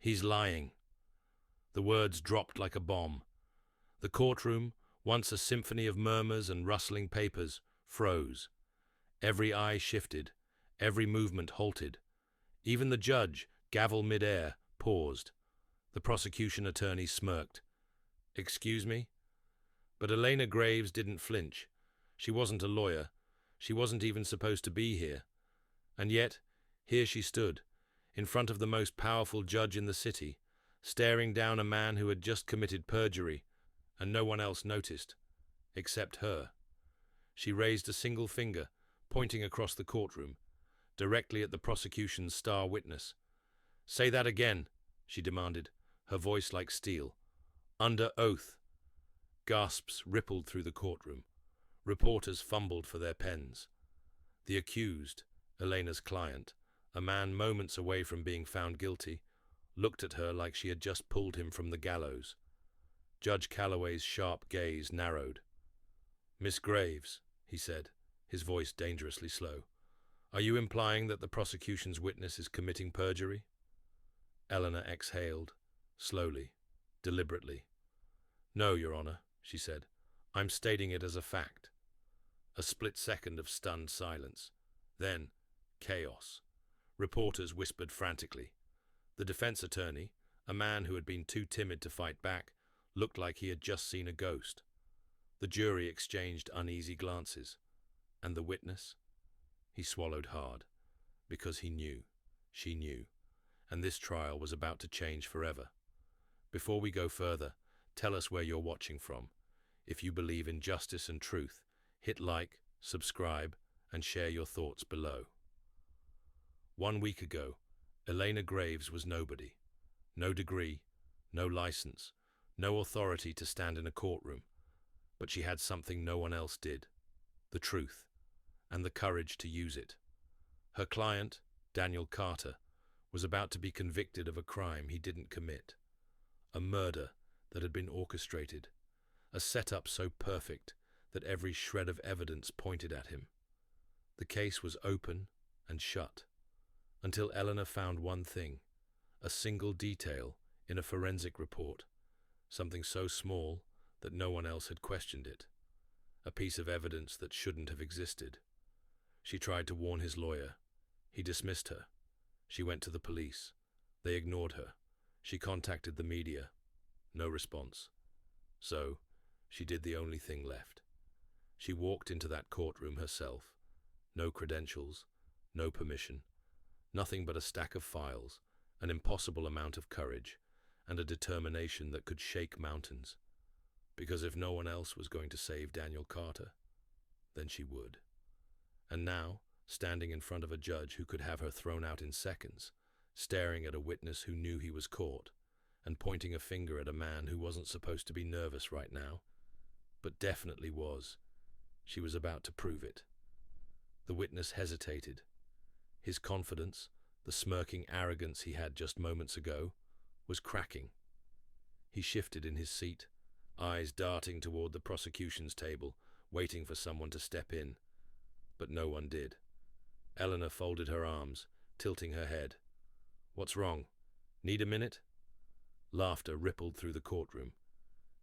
He's lying. The words dropped like a bomb. The courtroom, once a symphony of murmurs and rustling papers, froze. Every eye shifted, every movement halted. Even the judge, gavel mid-air, paused. The prosecution attorney smirked. "Excuse me?" But Elena Graves didn't flinch. She wasn't a lawyer. She wasn't even supposed to be here. And yet, here she stood, in front of the most powerful judge in the city, staring down a man who had just committed perjury, and no one else noticed, except her. She raised a single finger, pointing across the courtroom, directly at the prosecution's star witness. "Say that again," she demanded, her voice like steel. "Under oath." Gasps rippled through the courtroom. Reporters fumbled for their pens. The accused, Elena's client, a man moments away from being found guilty, looked at her like she had just pulled him from the gallows. Judge Calloway's sharp gaze narrowed. "Miss Graves," he said, his voice dangerously slow, "are you implying that the prosecution's witness is committing perjury?" Eleanor exhaled, slowly, deliberately. "No, Your Honor," she said. "I'm stating it as a fact." A split second of stunned silence. Then, chaos. Reporters whispered frantically. The defense attorney, a man who had been too timid to fight back, looked like he had just seen a ghost. The jury exchanged uneasy glances. And the witness? He swallowed hard, because he knew, she knew, and this trial was about to change forever. Before we go further, tell us where you're watching from. If you believe in justice and truth, hit like, subscribe, and share your thoughts below. 1 week ago, Elena Graves was nobody. No degree, no license, no authority to stand in a courtroom. But she had something no one else did. The truth, and the courage to use it. Her client, Daniel Carter, was about to be convicted of a crime he didn't commit. A murder that had been orchestrated. A setup so perfect that every shred of evidence pointed at him. The case was open and shut, until Eleanor found one thing, a single detail in a forensic report, something so small that no one else had questioned it, a piece of evidence that shouldn't have existed. She tried to warn his lawyer. He dismissed her. She went to the police. They ignored her. She contacted the media. No response. So, she did the only thing left. She walked into that courtroom herself. No credentials, no permission, nothing but a stack of files, an impossible amount of courage, and a determination that could shake mountains. Because if no one else was going to save Daniel Carter, then she would. And now, standing in front of a judge who could have her thrown out in seconds, staring at a witness who knew he was caught, and pointing a finger at a man who wasn't supposed to be nervous right now, but definitely was, she was about to prove it. The witness hesitated. His confidence, the smirking arrogance he had just moments ago, was cracking. He shifted in his seat, eyes darting toward the prosecution's table, waiting for someone to step in. But no one did. Eleanor folded her arms, tilting her head. "What's wrong? Need a minute?" Laughter rippled through the courtroom.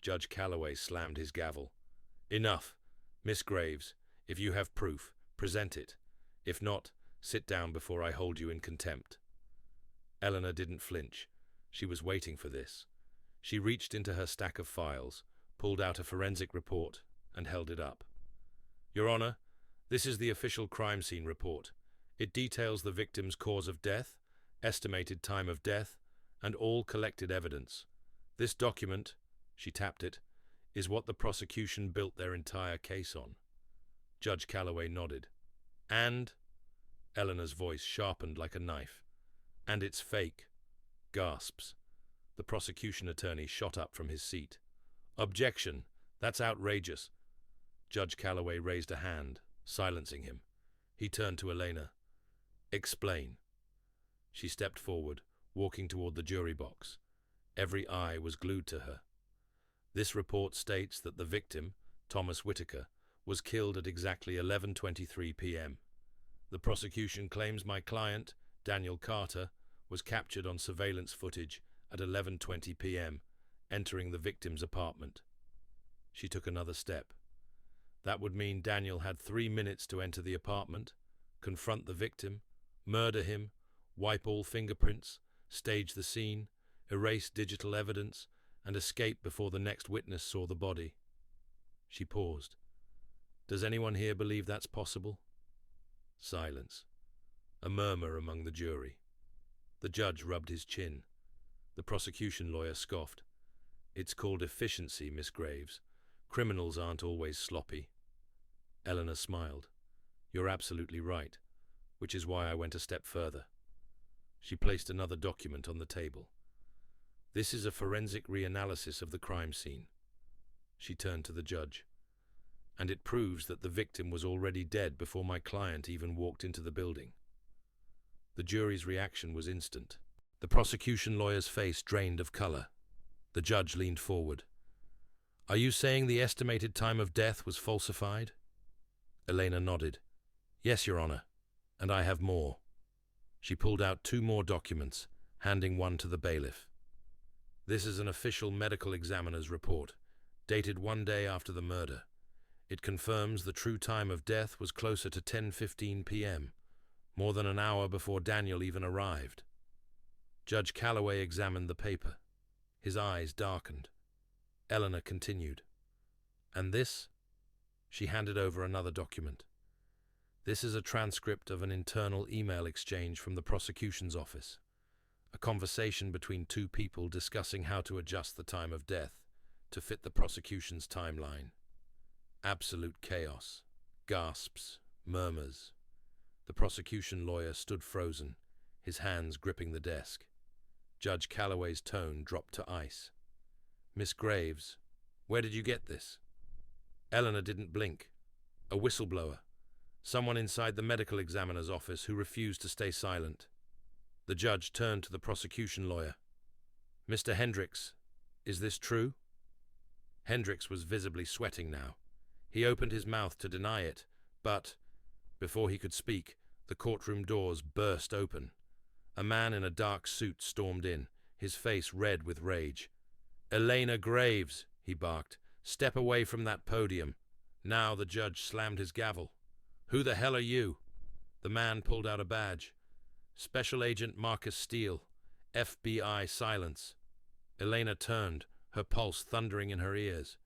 Judge Calloway slammed his gavel. "Enough. Miss Graves, if you have proof, present it. If not, sit down before I hold you in contempt." Eleanor didn't flinch. She was waiting for this. She reached into her stack of files, pulled out a forensic report, and held it up. "Your Honor, this is the official crime scene report. It details the victim's cause of death, estimated time of death, and all collected evidence. This document," she tapped it, "is what the prosecution built their entire case on." Judge Calloway nodded. "And?" Eleanor's voice sharpened like a knife. "And it's fake." Gasps. The prosecution attorney shot up from his seat. "Objection! That's outrageous." Judge Calloway raised a hand, silencing him. He turned to Elena. "Explain." She stepped forward, walking toward the jury box. Every eye was glued to her. "This report states that the victim, Thomas Whitaker, was killed at exactly 11:23 p.m. The prosecution claims my client, Daniel Carter, was captured on surveillance footage at 11:20 p.m., entering the victim's apartment. She took another step. That would mean Daniel had 3 minutes to enter the apartment, confront the victim, murder him, wipe all fingerprints, stage the scene, erase digital evidence, and escape before the next witness saw the body. She paused. Does anyone here believe that's possible? Silence. A murmur among the jury. The judge rubbed his chin. The prosecution lawyer scoffed. It's called efficiency, Miss Graves. Criminals aren't always sloppy. Eleanor smiled. You're absolutely right, which is why I went a step further. She placed another document on the table. This is a forensic reanalysis of the crime scene. She turned to the judge. And it proves that the victim was already dead before my client even walked into the building. The jury's reaction was instant. The prosecution lawyer's face drained of color. The judge leaned forward. Are you saying the estimated time of death was falsified? Elena nodded. Yes, Your Honor, and I have more. She pulled out 2 more documents, handing one to the bailiff. This is an official medical examiner's report, dated 1 day after the murder. It confirms the true time of death was closer to 10:15 p.m., more than an hour before Daniel even arrived. Judge Calloway examined the paper. His eyes darkened. Eleanor continued. And this? She handed over another document. This is a transcript of an internal email exchange from the prosecution's office. A conversation between 2 people discussing how to adjust the time of death to fit the prosecution's timeline. Absolute chaos. Gasps. Murmurs. The prosecution lawyer stood frozen, his hands gripping the desk. Judge Calloway's tone dropped to ice. Miss Graves, where did you get this? Eleanor didn't blink. A whistleblower. Someone inside the medical examiner's office who refused to stay silent. The judge turned to the prosecution lawyer. Mr. Hendricks, is this true? Hendricks was visibly sweating now. He opened his mouth to deny it, but, before he could speak, the courtroom doors burst open. A man in a dark suit stormed in, his face red with rage. Elena Graves, he barked, step away from that podium. Now the judge slammed his gavel. Who the hell are you? The man pulled out a badge. Special Agent Marcus Steele, FBI silence. Elena turned, her pulse thundering in her ears.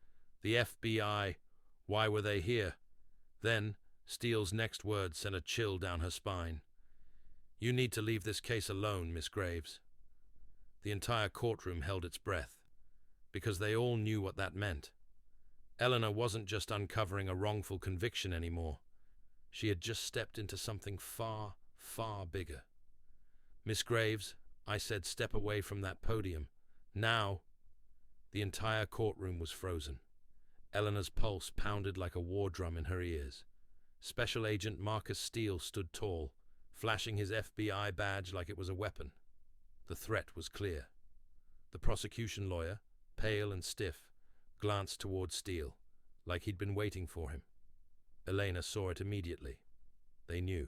The FBI, why were they here? Then, Steele's next words sent a chill down her spine. You need to leave this case alone, Miss Graves. The entire courtroom held its breath, because they all knew what that meant. Eleanor wasn't just uncovering a wrongful conviction anymore. She had just stepped into something far, far bigger. Miss Graves, I said step away from that podium. Now. The entire courtroom was frozen. Eleanor's pulse pounded like a war drum in her ears. Special Agent Marcus Steele stood tall, flashing his FBI badge like it was a weapon. The threat was clear. The prosecution lawyer, pale and stiff, glanced toward Steele, like he'd been waiting for him. Elena saw it immediately. They knew.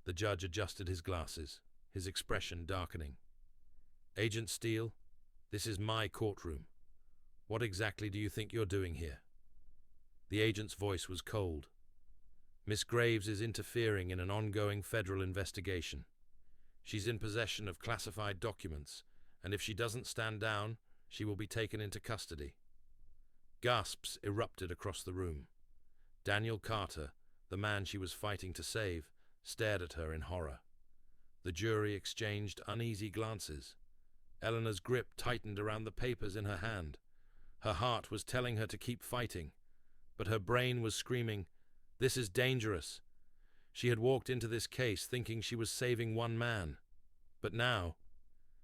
The judge adjusted his glasses, his expression darkening. Agent Steele, this is my courtroom. What exactly do you think you're doing here? The agent's voice was cold. Miss Graves is interfering in an ongoing federal investigation. She's in possession of classified documents, and if she doesn't stand down, she will be taken into custody. Gasps erupted across the room. Daniel Carter, the man she was fighting to save, stared at her in horror. The jury exchanged uneasy glances. Eleanor's grip tightened around the papers in her hand. Her heart was telling her to keep fighting, but her brain was screaming, "This is dangerous." She had walked into this case thinking she was saving one man. But now,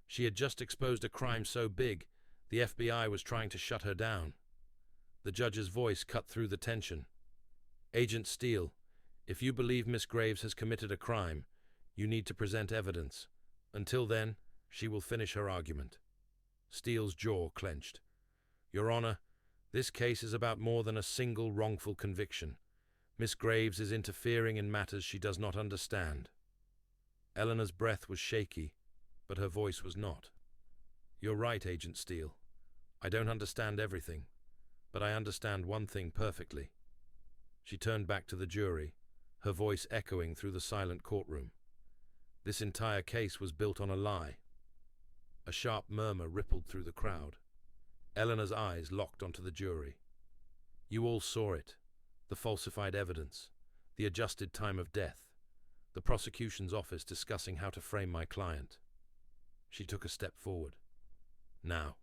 she had just exposed a crime so big, the FBI was trying to shut her down. The judge's voice cut through the tension. Agent Steele, if you believe Miss Graves has committed a crime, you need to present evidence. Until then, she will finish her argument. Steele's jaw clenched. Your Honor, this case is about more than a single wrongful conviction. Miss Graves is interfering in matters she does not understand. Eleanor's breath was shaky. but her voice was not. "You're right, Agent Steele. I don't understand everything, but I understand one thing perfectly." She turned back to the jury, her voice echoing through the silent courtroom. This entire case was built on a lie. A sharp murmur rippled through the crowd. Eleanor's eyes locked onto the jury. "You all saw it. The falsified evidence, the adjusted time of death, the prosecution's office discussing how to frame my client." She took a step forward. "Now,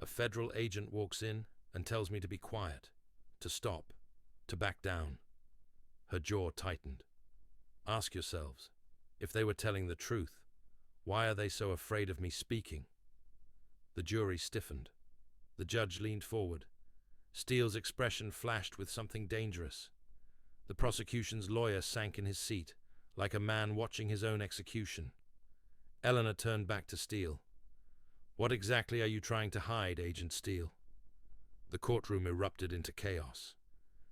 a federal agent walks in and tells me to be quiet, to stop, to back down." Her jaw tightened. "Ask yourselves, if they were telling the truth, why are they so afraid of me speaking?" The jury stiffened. The judge leaned forward. Steele's expression flashed with something dangerous. The prosecution's lawyer sank in his seat, like a man watching his own execution. Eleanor turned back to Steele. "What exactly are you trying to hide, Agent Steele?" The courtroom erupted into chaos.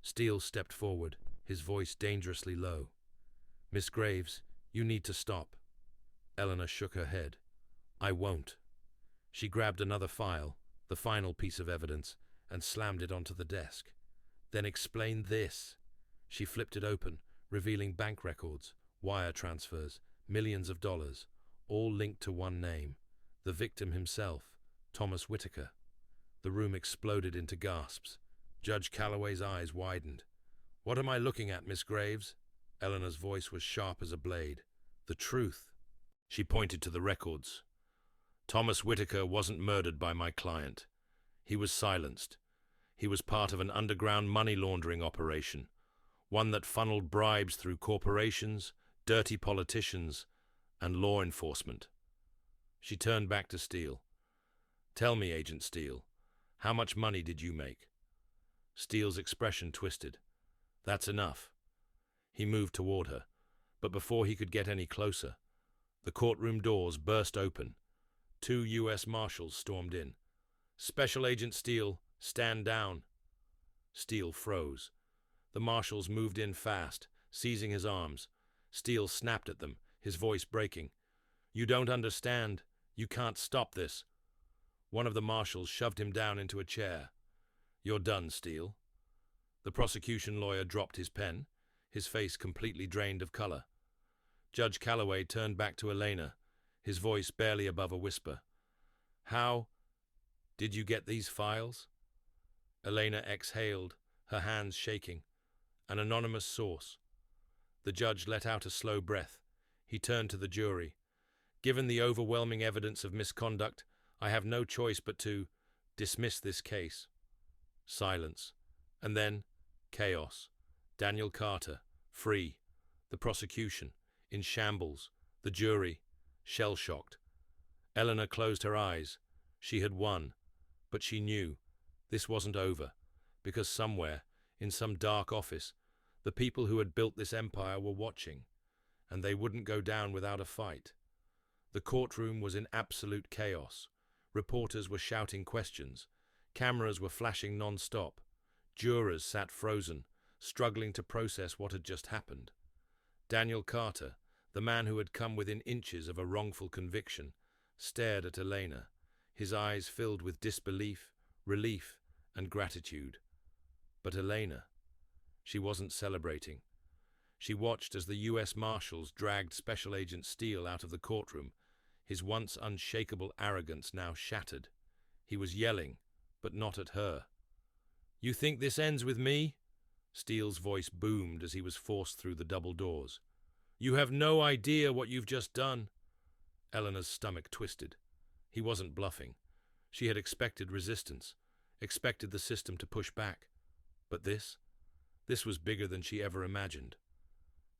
Steele stepped forward, his voice dangerously low. "Miss Graves, you need to stop." Eleanor shook her head. "I won't." She grabbed another file, the final piece of evidence, and slammed it onto the desk. "Then explain this." She flipped it open, revealing bank records, wire transfers, millions of dollars, all linked to one name, the victim himself, Thomas Whitaker. The room exploded into gasps. Judge Calloway's eyes widened. "What am I looking at, Miss Graves?" Eleanor's voice was sharp as a blade. "The truth." She pointed to the records. "Thomas Whitaker wasn't murdered by my client. He was silenced. He was part of an underground money laundering operation, one that funneled bribes through corporations, dirty politicians, and law enforcement." She turned back to Steele. "Tell me, Agent Steele, how much money did you make?" Steele's expression twisted. "That's enough." He moved toward her, but before he could get any closer, the courtroom doors burst open. 2 U.S. Marshals stormed in. "Special Agent Steele, stand down." Steele froze. The Marshals moved in fast, seizing his arms. Steele snapped at them, his voice breaking. "You don't understand. You can't stop this." One of the Marshals shoved him down into a chair. "You're done, Steele." The prosecution lawyer dropped his pen, his face completely drained of color. Judge Calloway turned back to Elena, his voice barely above a whisper. "How did you get these files?" Elena exhaled, her hands shaking. "An anonymous source." The judge let out a slow breath. He turned to the jury. "Given the overwhelming evidence of misconduct, I have no choice but to dismiss this case." Silence. And then chaos. Daniel Carter, free. The prosecution, in shambles. The jury, shell-shocked. Eleanor closed her eyes. She had won. But she knew this wasn't over, because somewhere, in some dark office, the people who had built this empire were watching, and they wouldn't go down without a fight. The courtroom was in absolute chaos. Reporters were shouting questions. Cameras were flashing non-stop. Jurors sat frozen, struggling to process what had just happened. Daniel Carter, the man who had come within inches of a wrongful conviction, stared at Elena, his eyes filled with disbelief, relief, and gratitude. But Elena, she wasn't celebrating. She watched as the U.S. Marshals dragged Special Agent Steele out of the courtroom, his once unshakable arrogance now shattered. He was yelling, but not at her. "You think this ends with me?" Steele's voice boomed as he was forced through the double doors. "You have no idea what you've just done." Eleanor's stomach twisted. He wasn't bluffing. She had expected resistance, expected the system to push back. But this was bigger than she ever imagined.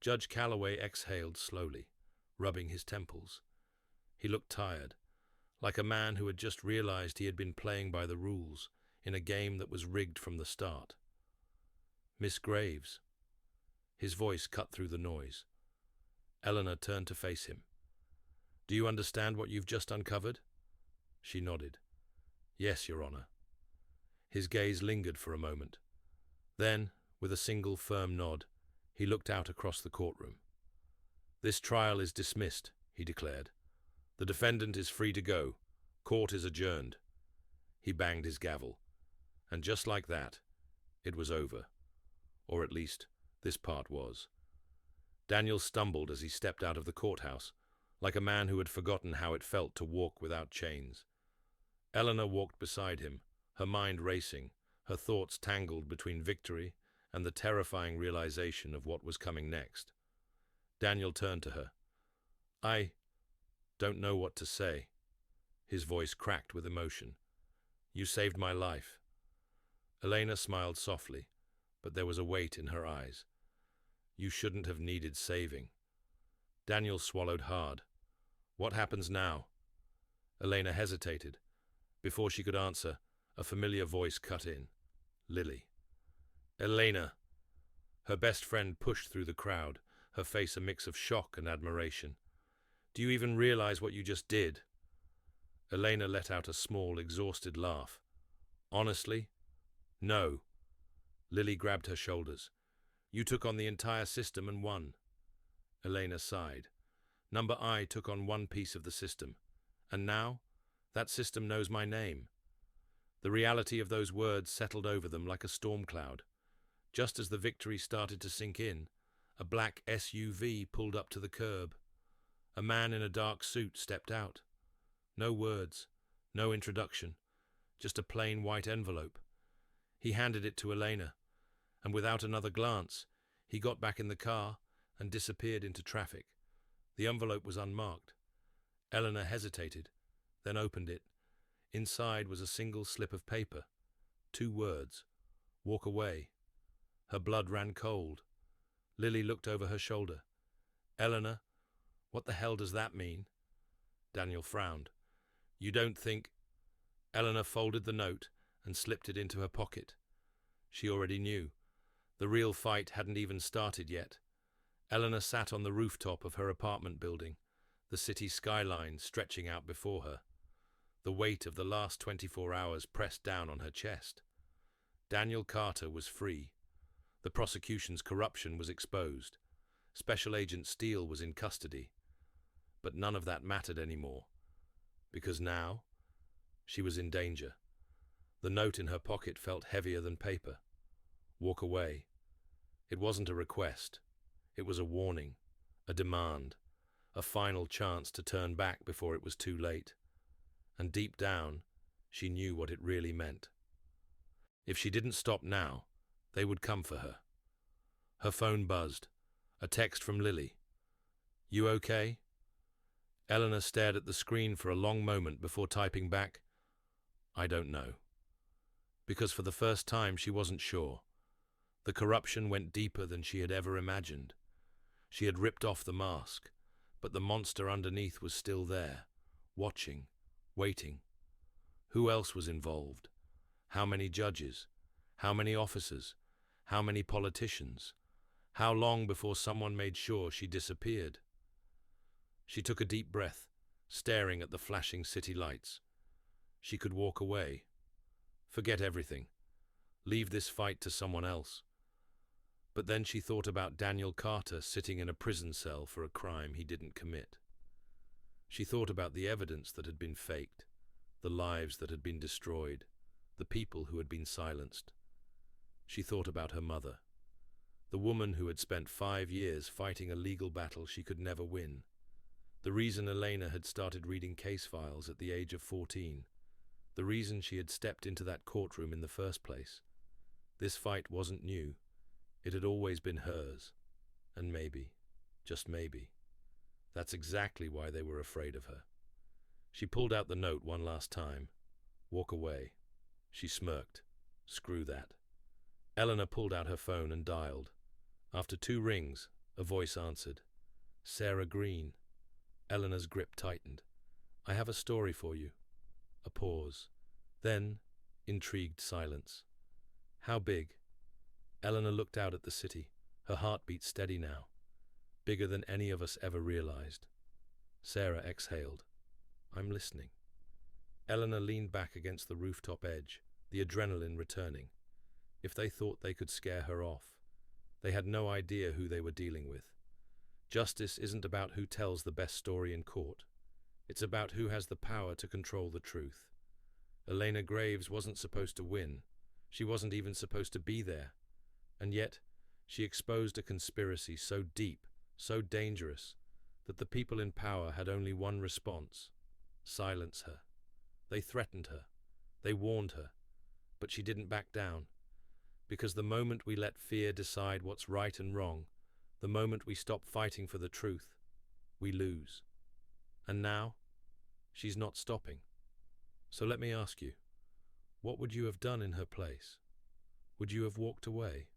Judge Calloway exhaled slowly, rubbing his temples. He looked tired, like a man who had just realized he had been playing by the rules in a game that was rigged from the start. "Miss Graves." His voice cut through the noise. Eleanor turned to face him. "Do you understand what you've just uncovered?" She nodded. "Yes, Your Honor." His gaze lingered for a moment. Then, with a single firm nod, he looked out across the courtroom. "This trial is dismissed," he declared. The defendant is free to go. Court is adjourned. He banged his gavel. And just like that, it was over. Or at least, this part was. Daniel stumbled as he stepped out of the courthouse, like a man who had forgotten how it felt to walk without chains. Eleanor walked beside him, her mind racing, her thoughts tangled between victory and the terrifying realization of what was coming next. Daniel turned to her. "I don't know what to say." His voice cracked with emotion. "You saved my life." Elena smiled softly, but there was a weight in her eyes. "You shouldn't have needed saving." Daniel swallowed hard. "What happens now?" Elena hesitated. Before she could answer, a familiar voice cut in. Lily. "Elena!" Her best friend pushed through the crowd, her face a mix of shock and admiration. "Do you even realize what you just did?" Elena let out a small, exhausted laugh. "Honestly? No." Lily grabbed her shoulders. "You took on the entire system and won." Elena sighed. "Number I took on one piece of the system. And now, that system knows my name." The reality of those words settled over them like a storm cloud. Just as the victory started to sink in, a black SUV pulled up to the curb. A man in a dark suit stepped out. No words, no introduction, just a plain white envelope. He handed it to Elena, and without another glance, he got back in the car and disappeared into traffic. The envelope was unmarked. Eleanor hesitated, then opened it. Inside was a single slip of paper. 2 words. "Walk away." Her blood ran cold. Lily looked over her shoulder. "Eleanor, what the hell does that mean?" Daniel frowned. "You don't think—" Eleanor folded the note and slipped it into her pocket. She already knew. The real fight hadn't even started yet. Eleanor sat on the rooftop of her apartment building, the city skyline stretching out before her. The weight of the last 24 hours pressed down on her chest. Daniel Carter was free. The prosecution's corruption was exposed. Special Agent Steele was in custody. But none of that mattered anymore. Because now, she was in danger. The note in her pocket felt heavier than paper. Walk away. It wasn't a request. It was a warning, a demand, a final chance to turn back before it was too late. And deep down, she knew what it really meant. If she didn't stop now, they would come for her. Her phone buzzed. A text from Lily. "You okay?" Eleanor stared at the screen for a long moment before typing back, "I don't know." Because for the first time she wasn't sure. The corruption went deeper than she had ever imagined. She had ripped off the mask, but the monster underneath was still there, watching, waiting. Who else was involved? How many judges? How many officers? How many politicians? How long before someone made sure she disappeared? She took a deep breath, staring at the flashing city lights. She could walk away. Forget everything. Leave this fight to someone else. But then she thought about Daniel Carter sitting in a prison cell for a crime he didn't commit. She thought about the evidence that had been faked, the lives that had been destroyed, the people who had been silenced. She thought about her mother, the woman who had spent 5 years fighting a legal battle she could never win. The reason Elena had started reading case files at the age of 14. The reason she had stepped into that courtroom in the first place. This fight wasn't new. It had always been hers. And maybe, just maybe, that's exactly why they were afraid of her. She pulled out the note one last time. Walk away. She smirked. Screw that. Eleanor pulled out her phone and dialed. After 2 rings, a voice answered. Sarah Green. Eleanor's grip tightened. "I have a story for you." A pause. Then, intrigued silence. "How big?" Eleanor looked out at the city, her heartbeat steady now. Bigger than any of us ever realized. Sarah exhaled. "I'm listening." Eleanor leaned back against the rooftop edge, the adrenaline returning. If they thought they could scare her off, they had no idea who they were dealing with. Justice isn't about who tells the best story in court. It's about who has the power to control the truth. Elena Graves wasn't supposed to win. She wasn't even supposed to be there. And yet, she exposed a conspiracy so deep, so dangerous, that the people in power had only one response: silence her. They threatened her. They warned her. But she didn't back down. Because the moment we let fear decide what's right and wrong, the moment we stop fighting for the truth, we lose. And now, she's not stopping. So let me ask you, what would you have done in her place? Would you have walked away?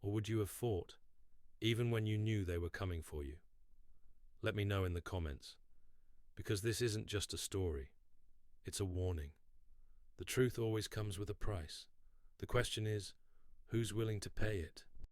Or would you have fought, even when you knew they were coming for you? Let me know in the comments, because this isn't just a story, it's a warning. The truth always comes with a price. The question is, who's willing to pay it?